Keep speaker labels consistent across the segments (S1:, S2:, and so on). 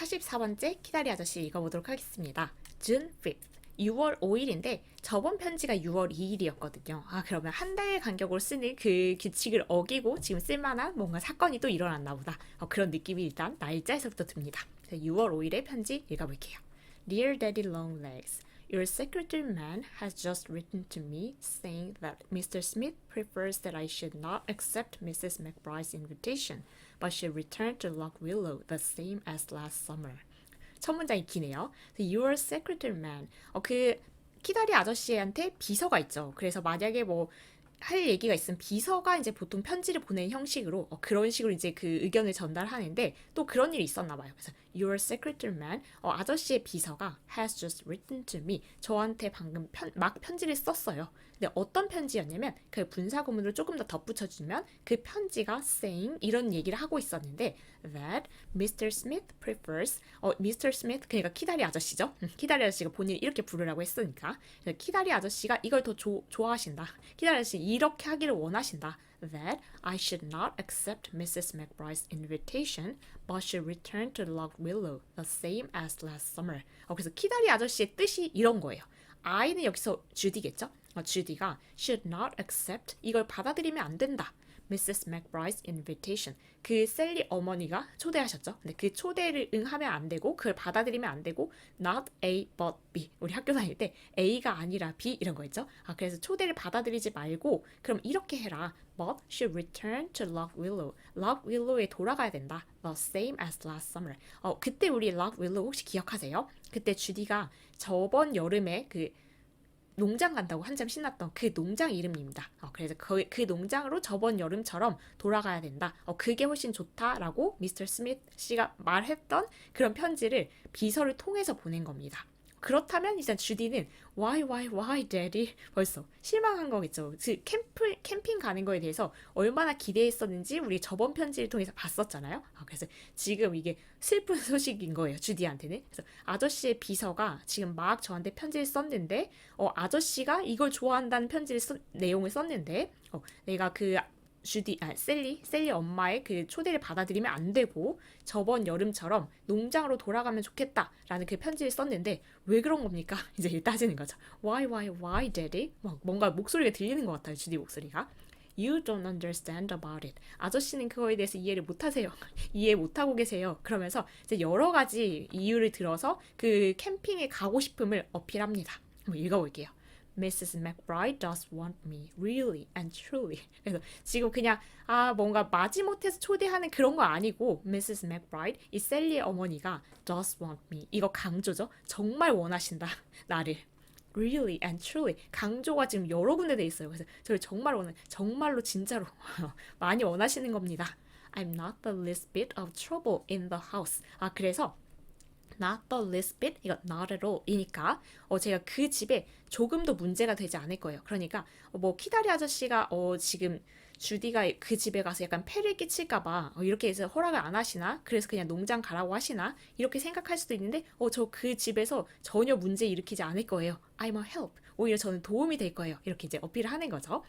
S1: 44번째 키다리 아저씨 읽어보도록 하겠습니다. June 5th, 6월 5일인데 저번 편지가 6월 2일이었거든요. 그러면 한 달 간격으로 쓰는 그 규칙을 어기고 지금 쓸만한 뭔가 사건이 또 일어났나 보다. 그런 느낌이 일단 날짜에서부터 듭니다. 6월 5일의 편지 읽어볼게요. Dear Daddy Longlegs, Your secretary man has just written to me saying that Mr. Smith prefers that I should not accept Mrs. McBride's invitation, but should return to Lock Willow the same as last summer. 첫 문장이 기네요. Your secretary man. 그 키다리 아저씨한테 비서가 있죠. 그래서 만약에 뭐 할 얘기가 있으면 비서가 이제 보통 편지를 보내는 형식으로 그런 식으로 이제 그 의견을 전달하는데 또 그런 일이 있었나 봐요. 그래서 Your secretary man, 아저씨의 비서가 has just written to me. 저한테 방금 막 편지를 썼어요. 근데 어떤 편지였냐면 그 분사 구문을 조금 더 덧붙여주면 그 편지가 saying 이런 얘기를 하고 있었는데 that Mr. Smith prefers Mr. Smith 그러니까 키다리 아저씨죠. 키다리 아저씨가 본인이 이렇게 부르라고 했으니까 키다리 아저씨가 이걸 더 좋아하신다. 키다리 아저씨 이렇게 하기를 원하신다. That I should not accept Mrs. McBride's invitation, but should return to Lock Willow the same as last summer. 그래서 키다리 아저씨의 뜻이 이런 거예요. I는 여기서 주디겠죠? 주디가 should not accept 이걸 받아들이면 안 된다. Mrs. McBride's invitation. 그 셀리 어머니가 초대하셨죠. 근데 그 초대를 응하면 안 되고 그걸 받아들이면 안 되고 not A but B. 우리 학교 다닐 때 A가 아니라 B 이런 거 있죠. 그래서 초대를 받아들이지 말고 그럼 이렇게 해라. But should return to Lock Willow. Lock Willow에 돌아가야 된다. The same as last summer. 그때 우리 Lock Willow 혹시 기억하세요? 그때 주디가 저번 여름에 그 농장 간다고 한참 신났던 그 농장 이름입니다. 그래서 그 농장으로 저번 여름처럼 돌아가야 된다. 그게 훨씬 좋다라고 미스터 스미스 씨가 말했던 그런 편지를 비서를 통해서 보낸 겁니다. 그렇다면 이제 주디는 why daddy 벌써 실망한 거겠죠. 캠핑 가는 거에 대해서 얼마나 기대했었는지 우리 저번 편지를 통해서 봤었잖아요. 그래서 지금 이게 슬픈 소식인 거예요. 주디한테는. 그래서 아저씨의 비서가 지금 막 저한테 편지를 썼는데 아저씨가 이걸 좋아한다는 내용을 썼는데 내가 그 셀리 엄마의 그 초대를 받아들이면 안 되고 저번 여름처럼 농장으로 돌아가면 좋겠다라는 그 편지를 썼는데 왜 그런 겁니까? 이제 따지는 거죠. Why, daddy? 뭔가 목소리가 들리는 것 같아요. 주디 목소리가. You don't understand about it. 아저씨는 그거에 대해서 이해를 못하세요. 이해 못하고 계세요. 그러면서 이제 여러 가지 이유를 들어서 그 캠핑에 가고 싶음을 어필합니다. 한번 읽어볼게요. Mrs. McBride does want me, really and truly. 그래서 지금 그냥 뭔가 마지못해서 초대하는 그런 거 아니고 Mrs. McBride, 이 셀리의 어머니가 does want me. 이거 강조죠. 정말 원하신다. 나를. Really and truly. 강조가 지금 여러 군데 돼 있어요. 그래서 저를 정말로 진짜로 많이 원하시는 겁니다. I'm not the least bit of trouble in the house. 그래서 not the least bit, 이거 not at all 이니까 제가 그 집에 조금도 문제가 되지 않을 거예요. 그러니까 뭐 키다리 아저씨가 지금 주디가 그 집에 가서 약간 폐를 끼칠까봐 이렇게 해서 허락을 안 하시나? 그래서 그냥 농장 가라고 하시나? 이렇게 생각할 수도 있는데 저 그 집에서 전혀 문제 일으키지 않을 거예요. I'm a help. 오히려 저는 도움이 될 거예요. 이렇게 이제 어필을 하는 거죠.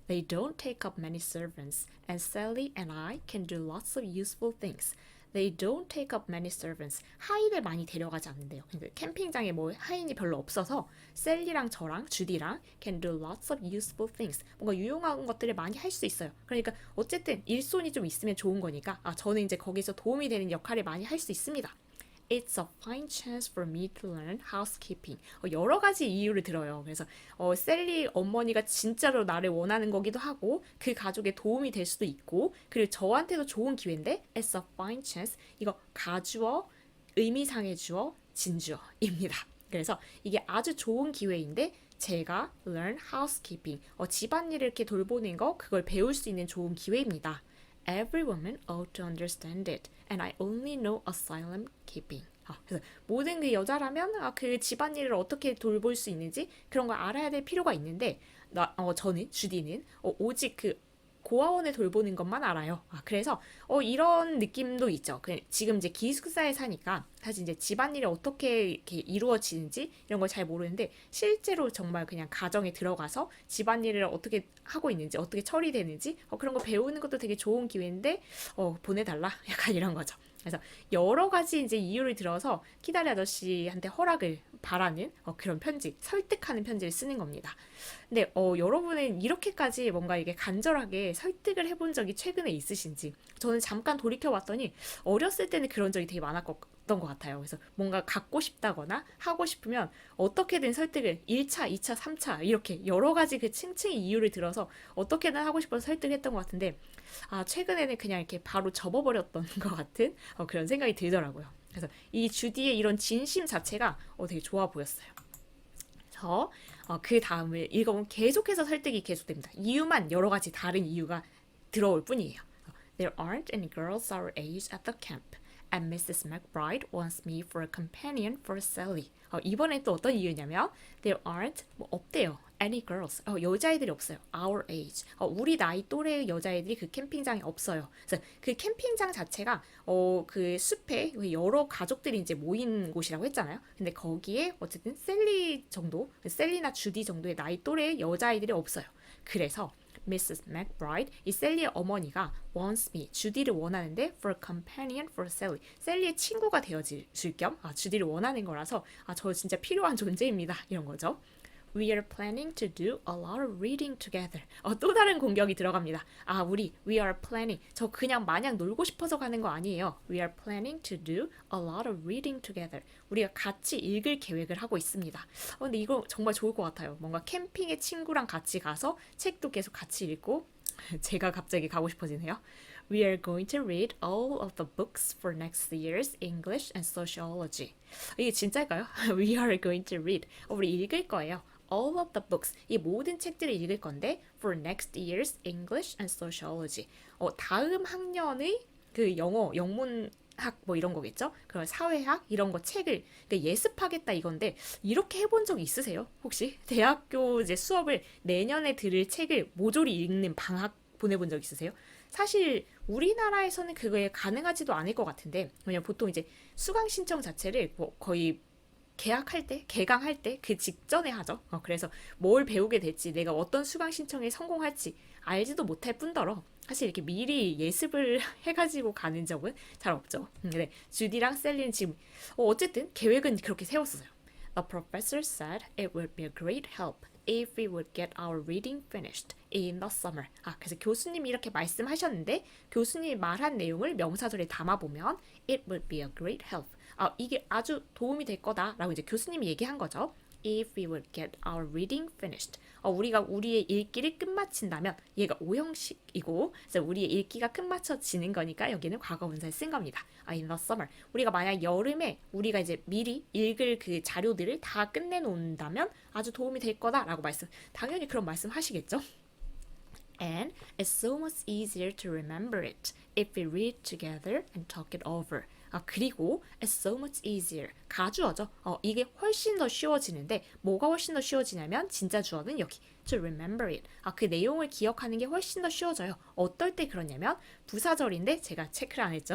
S1: They don't take up many servants, and Sally and I can do lots of useful things. They don't take up many servants. 하인을 많이 데려가지 않는데요. 그러니까 캠핑장에 뭐 하인이 별로 없어서 셀리랑 저랑 주디랑 can do lots of useful things. 뭔가 유용한 것들을 많이 할 수 있어요. 그러니까 어쨌든 일손이 좀 있으면 좋은 거니까 저는 이제 거기서 도움이 되는 역할을 많이 할 수 있습니다. It's a fine chance for me to learn housekeeping. 여러 가지 이유를 들어요. 그래서 셀리 어머니가 진짜로 나를 원하는 거기도 하고 그 가족에 도움이 될 수도 있고 그리고 저한테도 좋은 기회인데 It's a fine chance. 이거 가주어, 의미상의 주어, 진주어입니다. 그래서 이게 아주 좋은 기회인데 제가 learn housekeeping. 집안일을 이렇게 돌보는 거 그걸 배울 수 있는 좋은 기회입니다. Every woman ought to understand it, and I only know asylum keeping. 그래서 모든 그 여자라면 그 집안일을 어떻게 돌볼 수 있는지 그런 걸 알아야 될 필요가 있는데 저는 주디는 오직 그 고아원을 돌보는 것만 알아요. 그래서 이런 느낌도 있죠. 지금 이제 기숙사에 사니까 사실 이제 집안일이 어떻게 이렇게 이루어지는지 이런 걸 잘 모르는데 실제로 정말 그냥 가정에 들어가서 집안일을 어떻게 하고 있는지 어떻게 처리되는지 그런 거 배우는 것도 되게 좋은 기회인데 보내달라 약간 이런 거죠. 그래서 여러 가지 이제 이유를 들어서 키다리 아저씨한테 허락을 바라는 그런 편지, 설득하는 편지를 쓰는 겁니다. 근데 여러분은 이렇게까지 뭔가 이게 간절하게 설득을 해본 적이 최근에 있으신지? 저는 잠깐 돌이켜봤더니 어렸을 때는 그런 적이 되게 많았던 것 같아요. 그래서 뭔가 갖고 싶다거나 하고 싶으면 어떻게든 설득을 1차, 2차, 3차 이렇게 여러 가지 그 층층이 이유를 들어서 어떻게든 하고 싶어서 설득했던 것 같은데 최근에는 그냥 이렇게 바로 접어버렸던 것 같은 그런 생각이 들더라고요. 그래서 이 주디의 이런 진심 자체가 되게 좋아 보였어요. 그 다음을 읽어보면 계속해서 설득이 계속됩니다. 이유만 여러 가지 다른 이유가 들어올 뿐이에요. There aren't any girls our age at the camp, and Mrs. McBride wants me for a companion for Sally. 이번엔 또 어떤 이유냐면 There aren't 없대요. Any girls 여자애들이 없어요. Our age 우리 나이 또래의 여자애들이 그 캠핑장에 없어요. 그래서 그 캠핑장 자체가 그 숲에 여러 가족들이 이제 모인 곳이라고 했잖아요. 근데 거기에 어쨌든 셀리 정도, 셀리나 주디 정도의 나이 또래의 여자아이들이 없어요. 그래서 Mrs. McBride, 이 셀리의 어머니가 wants me, 주디를 원하는데 for a companion for Sally, 셀리의 친구가 되어줄 겸 주디를 원하는 거라서 저 진짜 필요한 존재입니다. 이런 거죠. We are planning to do a lot of reading together. 또 다른 공격이 들어갑니다. we are planning. 저 그냥 마냥 놀고 싶어서 가는 거 아니에요. We are planning to do a lot of reading together. 우리가 같이 읽을 계획을 하고 있습니다. 근데 이거 정말 좋을 것 같아요. 뭔가 캠핑에 친구랑 같이 가서 책도 계속 같이 읽고 제가 갑자기 가고 싶어지네요. We are going to read all of the books for next year's English and Sociology. 이게 진짜일까요? We are going to read. 우리 읽을 거예요. All of the books. 이 모든 책들을 읽을 건데 for next year's English and Sociology. 다음 학년의 그 영어, 영문학 뭐 이런 거겠죠? 그런 사회학 이런 거 책을 그러니까 예습하겠다 이건데 이렇게 해본 적 있으세요? 혹시 대학교 이제 수업을 내년에 들을 책을 모조리 읽는 방학 보내본 적 있으세요? 사실 우리나라에서는 그거에 가능하지도 않을 것 같은데 왜냐면 보통 이제 수강 신청 자체를 뭐 거의 계약할 때, 개강할 때 그 직전에 하죠. 그래서 뭘 배우게 될지, 내가 어떤 수강 신청에 성공할지 알지도 못할 뿐더러 사실 이렇게 미리 예습을 해가지고 가는 적은 잘 없죠. 근데 주디랑 셀리는 지금 어쨌든 계획은 그렇게 세웠어요. The professor said it would be a great help if we would get our reading finished in the summer. 그래서 교수님이 이렇게 말씀하셨는데 교수님이 말한 내용을 명사절에 담아보면 it would be a great help. 이게 아주 도움이 될 거다라고 이제 교수님이 얘기한 거죠. If we would get our reading finished. 우리가 우리의 읽기를 끝마친다면 얘가 오형식이고 그래서 우리의 읽기가 끝마쳐지는 거니까 여기는 과거 분사를 쓴 겁니다. In the summer. 우리가 만약 여름에 우리가 이제 미리 읽을 그 자료들을 다 끝내놓는다면 아주 도움이 될 거다라고 당연히 그런 말씀 하시겠죠. And it's so much easier to remember it if we read together and talk it over. 그리고 it's so much easier. 가주어죠. 이게 훨씬 더 쉬워지는데 뭐가 훨씬 더 쉬워지냐면 진짜 주어는 여기 to remember it. 그 내용을 기억하는 게 훨씬 더 쉬워져요. 어떨 때 그러냐면 부사절인데 제가 체크를 안 했죠.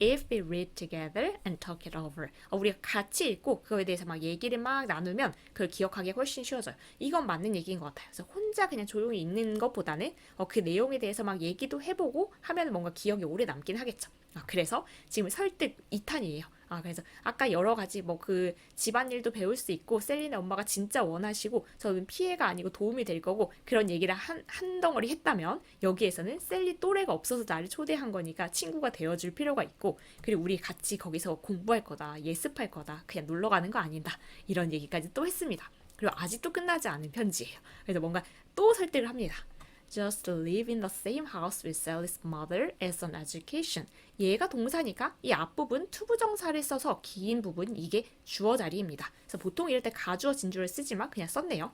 S1: If we read together and talk it over. 우리가 같이 읽고 그거에 대해서 막 얘기를 막 나누면 그걸 기억하기 훨씬 쉬워져요. 이건 맞는 얘기인 것 같아요. 그래서 혼자 그냥 조용히 읽는 것보다는 그 내용에 대해서 막 얘기도 해보고 하면 뭔가 기억이 오래 남긴 하겠죠. 그래서 지금 설득 2탄이에요. 그래서 아까 여러 가지 뭐 그 집안일도 배울 수 있고 셀리네 엄마가 진짜 원하시고 저는 피해가 아니고 도움이 될 거고 그런 얘기를 한 덩어리 했다면 여기에서는 셀리 또래가 없어서 나를 초대한 거니까 친구가 되어줄 필요가 있고 그리고 우리 같이 거기서 공부할 거다 예습할 거다 그냥 놀러 가는 거 아니다 이런 얘기까지 또 했습니다. 그리고 아직도 끝나지 않은 편지예요. 그래서 뭔가 또 설득을 합니다. Just live in the same house with Sally's mother is an education. 얘가 동사니까 이 앞부분 투부정사를 써서 긴 부분 이게 주어 자리입니다. 그래서 보통 이럴 때 가주어 진주를 쓰지만 그냥 썼네요.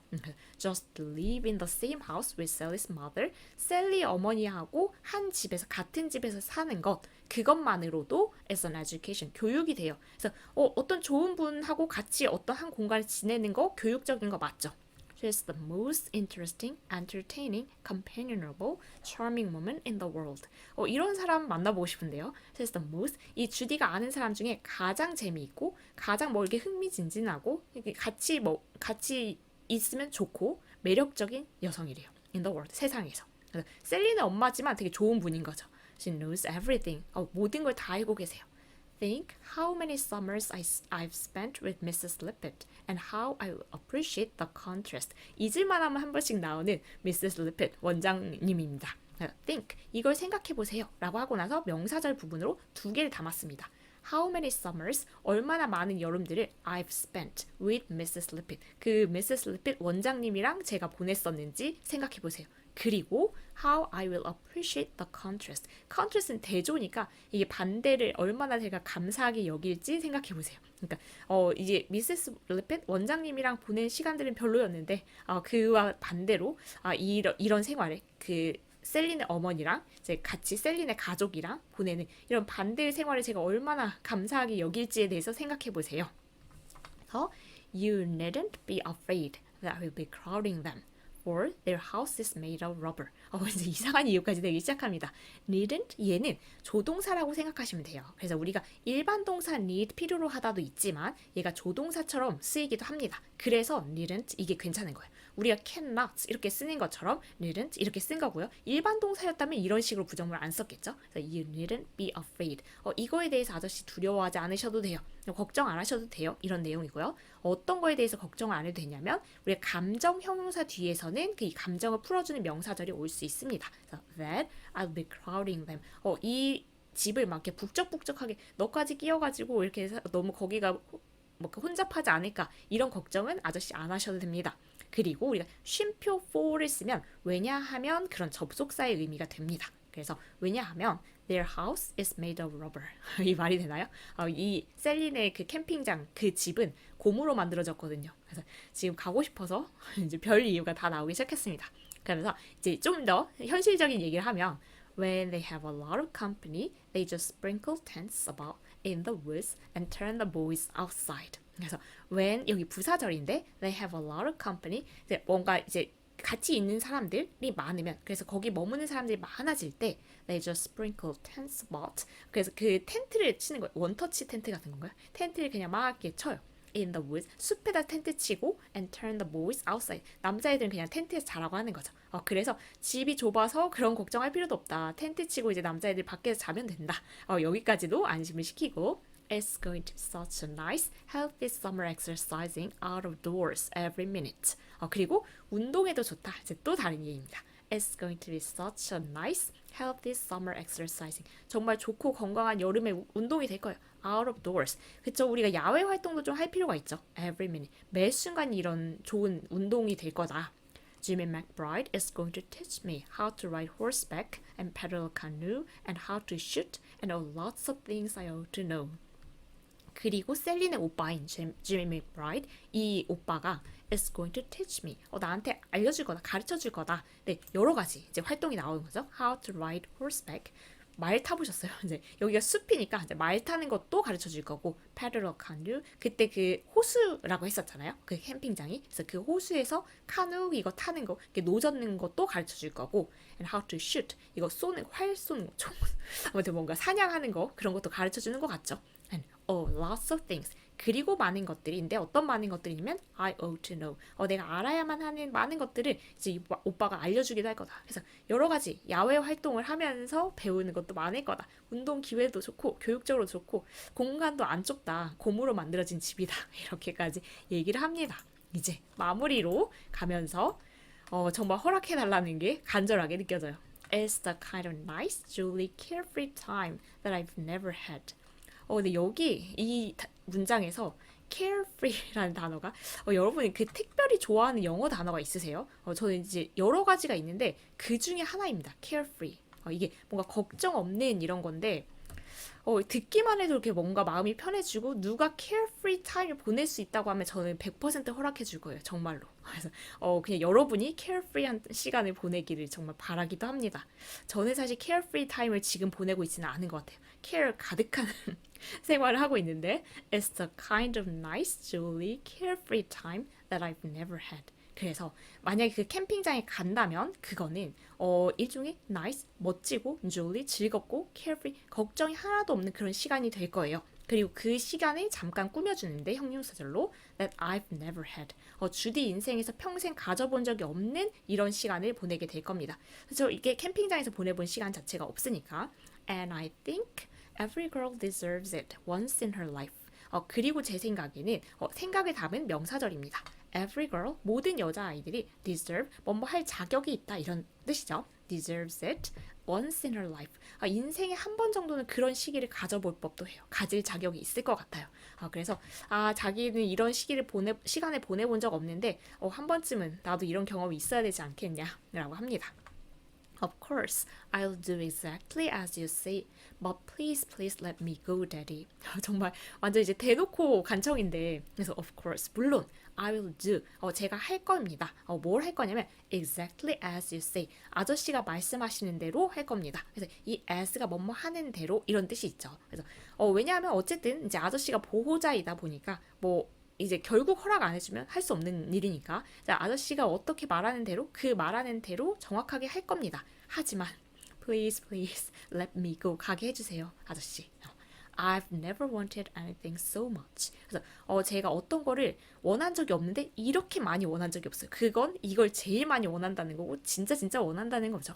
S1: Just live in the same house with Sally's mother. 셀리 어머니하고 한 집에서 같은 집에서 사는 것 그것만으로도 as an education 교육이 돼요. 그래서 어떤 좋은 분하고 같이 어떤 한 공간을 지내는 거 교육적인 거 맞죠? She's the most interesting, entertaining, companionable, charming woman in the world. 이런 사람 만나보고 싶은데요. She's the most. 이 주디가 아는 사람 중에 가장 재미있고 가장 뭐 이렇게 흥미진진하고 같이 있으면 좋고 매력적인 여성이래요. In the world. 세상에서. 셀리는 엄마지만 되게 좋은 분인 거죠. She knows everything. 모든 걸 다 알고 계세요. think how many summers I've spent with Mrs. Lippett and how I appreciate the contrast. 잊을만하면 한 번씩 나오는 Mrs. Lippett 원장님입니다. think 이걸 생각해 보세요 라고 하고 나서 명사절 부분으로 두 개를 담았습니다. How many summers 얼마나 많은 여름들을 I've spent with Mrs. Lippett 그 Mrs. Lippett 원장님이랑 제가 보냈었는지 생각해 보세요. 그리고 how I will appreciate the contrast. contrast는 대조니까 이게 반대를 얼마나 제가 감사하게 여길지 생각해 보세요. 그러니까 이제 미세스 리핏 원장님이랑 보낸 시간들은 별로였는데 그와 반대로 이런 생활에 그 셀린의 어머니랑 이제 같이 셀린의 가족이랑 보내는 이런 반대의 생활을 제가 얼마나 감사하게 여길지에 대해서 생각해 보세요. 그래서 You needn't be afraid that we'll be crowding them. or their house is made of rubber. 이제 이상한 이유까지 되기 시작합니다. needn't 얘는 조동사라고 생각하시면 돼요. 그래서 우리가 일반 동사 need 필요로 하다도 있지만 얘가 조동사처럼 쓰이기도 합니다. 그래서 needn't 이게 괜찮은 거예요. 우리가 cannot 이렇게 쓰는 것처럼 needn't 이렇게 쓴 거고요. 일반 동사였다면 이런 식으로 부정문을 안 썼겠죠. 그래서 you needn't be afraid. 이거에 대해서 아저씨 두려워하지 않으셔도 돼요. 걱정 안 하셔도 돼요. 이런 내용이고요. 어떤 거에 대해서 걱정을 안 해도 되냐면 우리가 감정 형용사 뒤에서는 그 감정을 풀어주는 명사절이 올 수 있습니다. 그래서 that I'll be crowding them. 이 집을 막 이렇게 북적북적하게 너까지 끼어가지고 이렇게 해서 너무 거기가 뭐 혼잡하지 않을까 이런 걱정은 아저씨 안 하셔도 됩니다. 그리고 우리가 쉼표 for를 쓰면 왜냐하면 그런 접속사의 의미가 됩니다. 그래서 왜냐하면 their house is made of rubber. 이 말이 되나요? 이 셀린의 그 캠핑장 그 집은 고무로 만들어졌거든요. 그래서 지금 가고 싶어서 이제 별 이유가 다 나오기 시작했습니다. 그래서 이제 좀 더 현실적인 얘기를 하면 When they have a lot of company, they just sprinkle tents about in the woods and turn the boys outside. 그래서 when 여기 부사절인데 they have a lot of company, 이제 뭔가 이제 같이 있는 사람들이 많으면 그래서 거기 머무는 사람들이 많아질 때 they just sprinkle tents about 그래서 그 텐트를 치는 거예요. 원터치 텐트 같은 건가요? 텐트를 그냥 막 이렇게 쳐요. in the woods 숲에다 텐트 치고 and turn the boys outside 남자애들은 그냥 텐트에서 자라고 하는 거죠. 그래서 집이 좁아서 그런 걱정할 필요도 없다. 텐트 치고 이제 남자애들 밖에서 자면 된다. 여기까지도 안심을 시키고 It's going to be such a nice, healthy summer exercising out of doors every minute. 그리고 운동에도 좋다. 이제 또 다른 얘기입니다. It's going to be such a nice, healthy summer exercising. 정말 좋고 건강한 여름의 운동이 될 거예요. Out of doors. 그쵸? 우리가 야외 활동도 좀 할 필요가 있죠. Every minute. 매 순간 이런 좋은 운동이 될 거다. Jimmy McBride is going to teach me how to ride horseback and paddle a canoe and how to shoot and lots of things I ought to know. 그리고 셀린의 오빠인 지미 맥브라이드 이 오빠가 is going to teach me 나한테 알려줄 거다 가르쳐 줄 거다. 네, 여러 가지 이제 활동이 나오는 거죠. How to ride horseback 말 타보셨어요? 이제 여기가 숲이니까 이제 말 타는 것도 가르쳐 줄 거고 paddle a canoe 그때 그 호수라고 했었잖아요. 그 캠핑장이 그래서 그 호수에서 카누 이거 타는 거 이렇게 노 젓는 것도 가르쳐 줄 거고 and how to shoot 이거 쏘는 활 쏘는 거 아무튼 뭔가 사냥하는 거 그런 것도 가르쳐 주는 것 같죠. and lots of things 그리고 많은 것들인데 어떤 많은 것들이냐면 I ought to know 내가 알아야만 하는 많은 것들을 이제 오빠가 알려주기도 할 거다. 그래서 여러 가지 야외 활동을 하면서 배우는 것도 많을 거다. 운동 기회도 좋고 교육적으로 좋고 공간도 안 좁다. 고무로 만들어진 집이다. 이렇게까지 얘기를 합니다. 이제 마무리로 가면서 정말 허락해달라는 게 간절하게 느껴져요. It's the kind of nice, jolly, carefree time that I've never had. 근데 여기 이 문장에서 carefree라는 단어가 여러분이 그 특별히 좋아하는 영어 단어가 있으세요? 저는 이제 여러 가지가 있는데 그 중에 하나입니다. carefree. 이게 뭔가 걱정 없는 이런 건데 듣기만 해도 이렇게 뭔가 마음이 편해지고 누가 carefree 타임을 보낼 수 있다고 하면 저는 100% 허락해 줄 거예요. 정말로. 그래서 그냥 여러분이 carefree한 시간을 보내기를 정말 바라기도 합니다. 저는 사실 carefree 타임을 지금 보내고 있지는 않은 것 같아요. care 가득한 생활을 하고 있는데 It's the kind of nice, jolly, carefree time that I've never had. 그래서 만약에 그 캠핑장에 간다면 그거는 일종의 nice, 멋지고 jolly, 즐겁고 carefree, 걱정이 하나도 없는 그런 시간이 될 거예요. 그리고 그 시간을 잠깐 꾸며주는데 형용사절로 that I've never had. 주디 인생에서 평생 가져본 적이 없는 이런 시간을 보내게 될 겁니다. 그래서 이게 캠핑장에서 보내본 시간 자체가 없으니까 And I think Every girl deserves it once in her life. 그리고 제 생각에는 생각을 담은 명사절입니다. Every girl, 모든 여자아이들이 deserve, 뭐뭐 할 자격이 있다 이런 뜻이죠. deserves it once in her life. 인생에 한 번 정도는 그런 시기를 가져볼 법도 해요. 가질 자격이 있을 것 같아요. 그래서 자기는 이런 시간을 보내본 적 없는데 한 번쯤은 나도 이런 경험이 있어야 되지 않겠냐라고 합니다. Of course, I'll do exactly as you say, but please, please let me go, Daddy. 정말 완전 이제 대놓고 간청인데, 그래서 of course, 물론 I will do, 제가 할 겁니다. 뭘 할 거냐면 exactly as you say, 아저씨가 말씀하시는 대로 할 겁니다. 그래서 이 as가 뭐뭐 하는 대로 이런 뜻이 있죠. 그래서 왜냐하면 어쨌든 이제 아저씨가 보호자이다 보니까 뭐 이제 결국 허락 안 해주면 할 수 없는 일이니까 자, 아저씨가 어떻게 말하는 대로 그 말하는 대로 정확하게 할 겁니다. 하지만 please please let me go 가게 해주세요 아저씨. I've never wanted anything so much. 그래서 제가 어떤 거를 원한 적이 없는데 이렇게 많이 원한 적이 없어요. 그건 이걸 제일 많이 원한다는 거고 진짜 진짜 원한다는 거죠.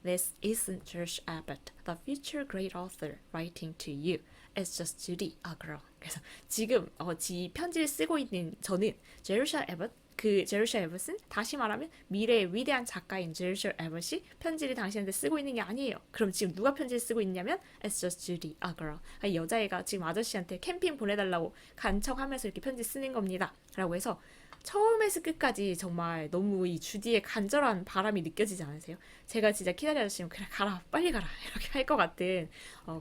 S1: This isn't George Abbott, the future great author, writing to you. It's just Judy, a girl. 그래서 지금 이 편지를 쓰고 있는 저는 제르샤 에벗, 그 제르샤 에벗은 다시 말하면 미래의 위대한 작가인 제르샤 에벗이 편지를 당신한테 쓰고 있는 게 아니에요. 그럼 지금 누가 편지를 쓰고 있냐면 It's just Judy, a girl. 여자애가 지금 아저씨한테 캠핑 보내달라고 간청하면서 이렇게 편지 쓰는 겁니다. 라고 해서 처음에서 끝까지 정말 너무 이 주디의 간절한 바람이 느껴지지 않으세요? 제가 진짜 키다리 아저씨면 그래 가라 빨리 가라 이렇게 할 것 같은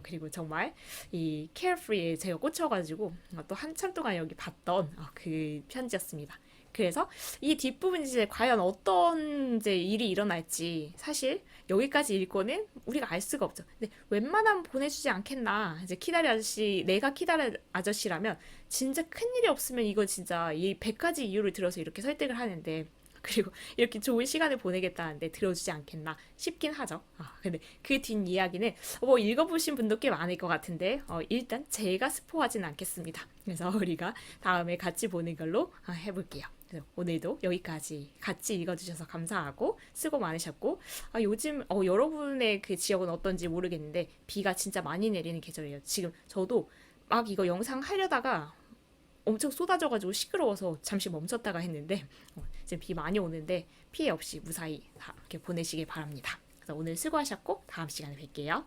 S1: 그리고 정말 이 Carefree에 제가 꽂혀가지고 또 한참 동안 여기 봤던 그 편지였습니다. 그래서 이 뒷부분이 이제 과연 어떤 이제 일이 일어날지 사실 여기까지 읽고는 우리가 알 수가 없죠. 근데 웬만하면 보내주지 않겠나. 이제 키다리 아저씨, 내가 키다리 아저씨라면 진짜 큰일이 없으면 이거 진짜 이 100가지 이유를 들어서 이렇게 설득을 하는데 그리고 이렇게 좋은 시간을 보내겠다는데 들어주지 않겠나 싶긴 하죠. 근데 그 뒷이야기는 뭐 읽어보신 분도 꽤 많을 것 같은데 일단 제가 스포하진 않겠습니다. 그래서 우리가 다음에 같이 보는 걸로 해볼게요. 오늘도 여기까지 같이 읽어주셔서 감사하고 수고 많으셨고 요즘 여러분의 그 지역은 어떤지 모르겠는데 비가 진짜 많이 내리는 계절이에요. 지금 저도 막 이거 영상 하려다가 엄청 쏟아져가지고 시끄러워서 잠시 멈췄다가 했는데 지금 비 많이 오는데 피해 없이 무사히 다 이렇게 보내시길 바랍니다. 그래서 오늘 수고하셨고 다음 시간에 뵐게요.